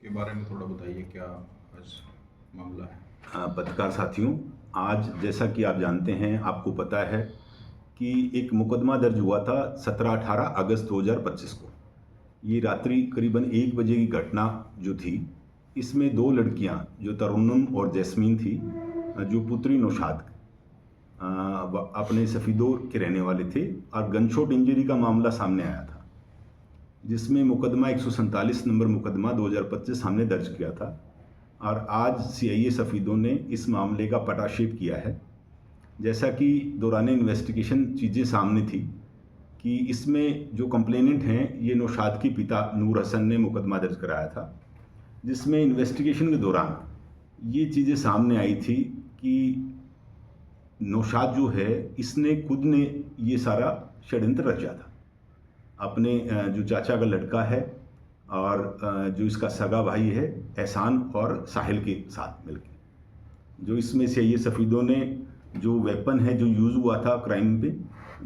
के बारे में थोड़ा बताइए, क्या आज मामला है? पत्रकार साथियों, आज जैसा कि आप जानते हैं, आपको पता है कि एक मुकदमा दर्ज हुआ था 17-18 अगस्त 2025 को। ये रात्रि करीबन 1 बजे की घटना जो थी, इसमें 2 लड़कियां जो तरन्नुम और जैस्मीन थी, जो पुत्री नौशाद अपने सफ़ीदों के रहने वाले थे, और गनशॉट इंजरी का मामला सामने आया था, जिसमें मुकदमा 147 नंबर मुकदमा 2025 हमने दर्ज किया था। और आज सीआईए सफ़ीदों ने इस मामले का पटाक्षेप किया है। जैसा कि दौरान इन्वेस्टिगेशन चीज़ें सामने थी कि इसमें जो कंप्लेनेंट हैं, ये नौशाद के पिता नूर हसन ने मुकदमा दर्ज कराया था, जिसमें इन्वेस्टिगेशन के दौरान ये चीज़ें सामने आई थी कि नौशाद जो है, इसने खुद ने ये सारा षड्यंत्र रचा था। अपने जो चाचा का लड़का है और जो इसका सगा भाई है एहसान और साहिल के साथ मिलकर, जो इसमें से ये सफ़ीदों ने जो वेपन है जो यूज़ हुआ था क्राइम पे,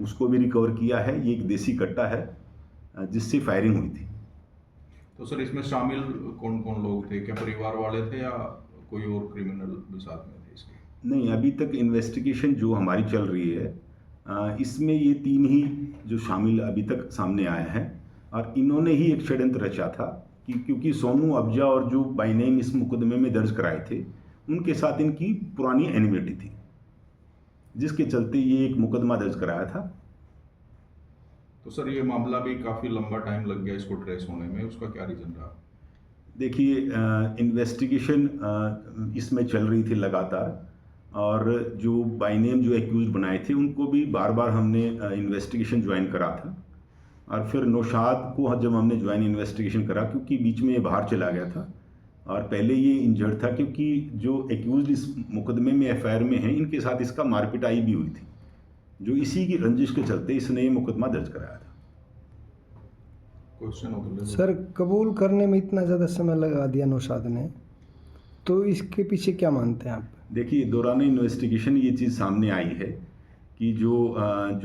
उसको भी रिकवर किया है। ये एक देसी कट्टा है जिससे फायरिंग हुई थी। तो सर, इसमें शामिल कौन कौन लोग थे? क्या परिवार वाले थे या कोई और क्रिमिनल भी साथ में थे इसके? नहीं, अभी तक इन्वेस्टिगेशन जो हमारी चल रही है, इसमें ये 3 ही जो शामिल अभी तक सामने आए हैं, और इन्होंने ही एक षड्यंत्र रचा था कि क्योंकि सोनू अफजा और जो बाई नेम इस मुकदमे में दर्ज कराए थे, उनके साथ इनकी पुरानी एनिमिटी थी, जिसके चलते ये एक मुकदमा दर्ज कराया था। तो सर, ये मामला भी काफ़ी लंबा टाइम लग गया इसको ट्रेस होने में, उसका क्या रीज़न रहा? देखिए, इन्वेस्टिगेशन इसमें चल रही थी लगातार, और जो बाई नेम जो एक्यूज बनाए थे, उनको भी बार बार हमने इन्वेस्टिगेशन ज्वाइन करा था। और फिर नौशाद को जब हमने ज्वाइन इन्वेस्टिगेशन करा, क्योंकि बीच में ये बाहर चला गया था और पहले ये इंजर्ड था, क्योंकि जो एक्यूज इस मुकदमे में एफआईआर में हैं, इनके साथ इसका मारपिटाई भी हुई थी, जो इसी की रंजिश के चलते इसने ये मुकदमा दर्ज कराया था। क्वेश्चन हो तो सर, कबूल करने में इतना ज़्यादा समय लगा दिया नौशाद ने, तो इसके पीछे क्या मानते हैं आप? देखिए, दौरान इन्वेस्टिगेशन ये चीज़ सामने आई है कि जो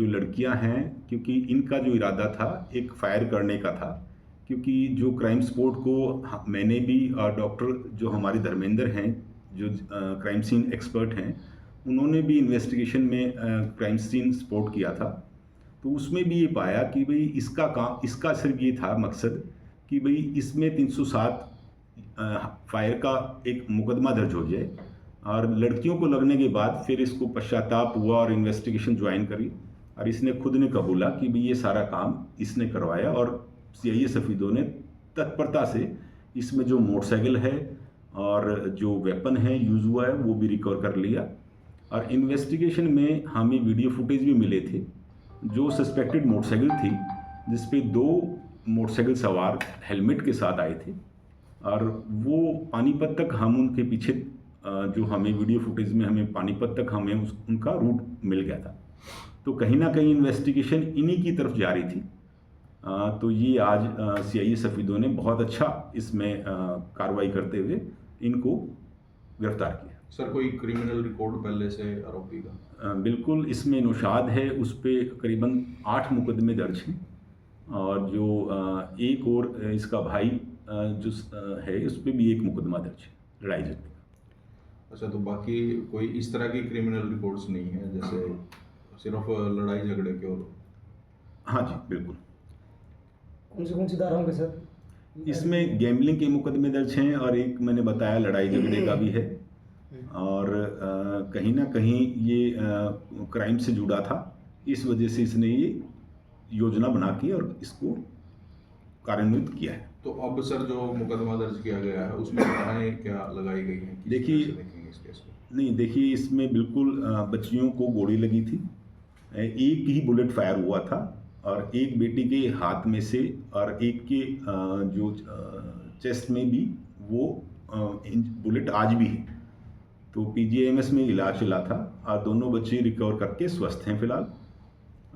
लड़कियां हैं, क्योंकि इनका जो इरादा था एक फायर करने का था, क्योंकि जो क्राइम स्पॉट को मैंने भी और डॉक्टर जो हमारे धर्मेंद्र हैं, जो क्राइम सीन एक्सपर्ट हैं, उन्होंने भी इन्वेस्टिगेशन में क्राइम सीन स्पॉट किया था। तो उसमें भी ये पाया कि भाई इसका सिर्फ ये था मकसद कि भाई इसमें 307 फायर का एक मुकदमा दर्ज हो जाए, और लड़कियों को लगने के बाद फिर इसको पश्चाताप हुआ और इन्वेस्टिगेशन ज्वाइन करी, और इसने खुद ने कबूला कि भाई ये सारा काम इसने करवाया। और सीआईए सफ़ीदों ने तत्परता से इसमें जो मोटरसाइकिल है और जो वेपन है यूज़ हुआ है, वो भी रिकवर कर लिया। और इन्वेस्टिगेशन में हमें वीडियो फुटेज भी मिले थे, जो सस्पेक्टेड मोटरसाइकिल थी, जिसपे 2 मोटरसाइकिल सवार हेलमेट के साथ आए थे, और वो पानीपत तक हम उनके पीछे, जो हमें वीडियो फुटेज में हमें पानीपत तक हमें उनका रूट मिल गया था। तो कहीं ना कहीं इन्वेस्टिगेशन इन्हीं की तरफ जारी थी। तो ये आज सीआईए सफ़ीदों ने बहुत अच्छा इसमें कार्रवाई करते हुए इनको गिरफ्तार किया। सर, कोई क्रिमिनल रिकॉर्ड पहले से आरोपी का? बिल्कुल, इसमें नौशाद है, उस पर करीबन 8 मुकदमे दर्ज हैं, और जो एक और इसका भाई जो है, उस पर भी एक मुकदमा दर्ज है, लड़ाई झगड़े का। अच्छा, तो बाकी कोई इस तरह की क्रिमिनल रिकॉर्ड्स नहीं है, जैसे सिर्फ लड़ाई झगड़े के? और हाँ जी, बिल्कुल। कौन सी धाराओं के सर? इसमें गैम्बलिंग के मुकदमे दर्ज हैं, और एक मैंने बताया लड़ाई झगड़े का भी है, और कहीं ना कहीं ये क्राइम से जुड़ा था, इस वजह से इसने ये योजना बना के और इसको कार्यान्वित किया है। तो अब सर, जो मुकदमा दर्ज किया गया है, उसमें धाराएं क्या लगाई गई हैं? किस देखिए- तरह से देखेंगे इस केस को? नहीं, देखिए, इसमें बिल्कुल बच्चियों को गोली लगी थी, एक ही बुलेट फायर हुआ था, और एक बेटी के हाथ में से और एक के जो चेस्ट में भी वो बुलेट आज भी है। तो पीजीआईएमएस में इलाज चला था, और दोनों बच्चे रिकवर करके स्वस्थ हैं फिलहाल।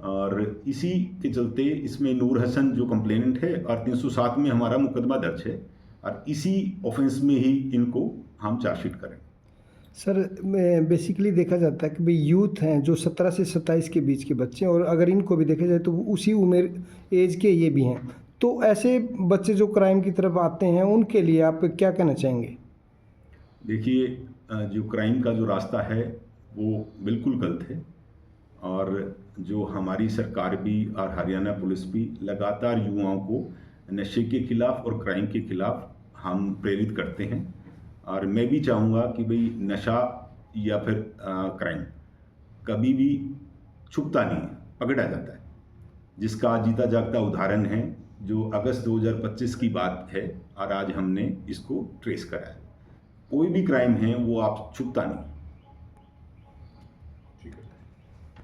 और इसी के चलते इसमें नूर हसन जो कंप्लेनेंट है, और 307 में हमारा मुकदमा दर्ज है, और इसी ऑफेंस में ही इनको हम चार्जशीट करें। सर, बेसिकली देखा जाता है कि भाई यूथ हैं जो 17 से 27 के बीच के बच्चे हैं, और अगर इनको भी देखा जाए तो वो उसी उम्र एज के ये भी हैं, तो ऐसे बच्चे जो क्राइम की तरफ आते हैं उनके लिए आप क्या कहना चाहेंगे? देखिए, जो क्राइम का जो रास्ता है वो बिल्कुल गलत है, और जो हमारी सरकार भी और हरियाणा पुलिस भी लगातार युवाओं को नशे के खिलाफ और क्राइम के खिलाफ हम प्रेरित करते हैं। और मैं भी चाहूँगा कि भाई नशा या फिर क्राइम कभी भी छुपता नहीं है, पकड़ा जाता है। जिसका आज जीता जागता उदाहरण है जो अगस्त 2025 की बात है, और आज हमने इसको ट्रेस करा है। कोई भी क्राइम है वो आप छुपता नहीं।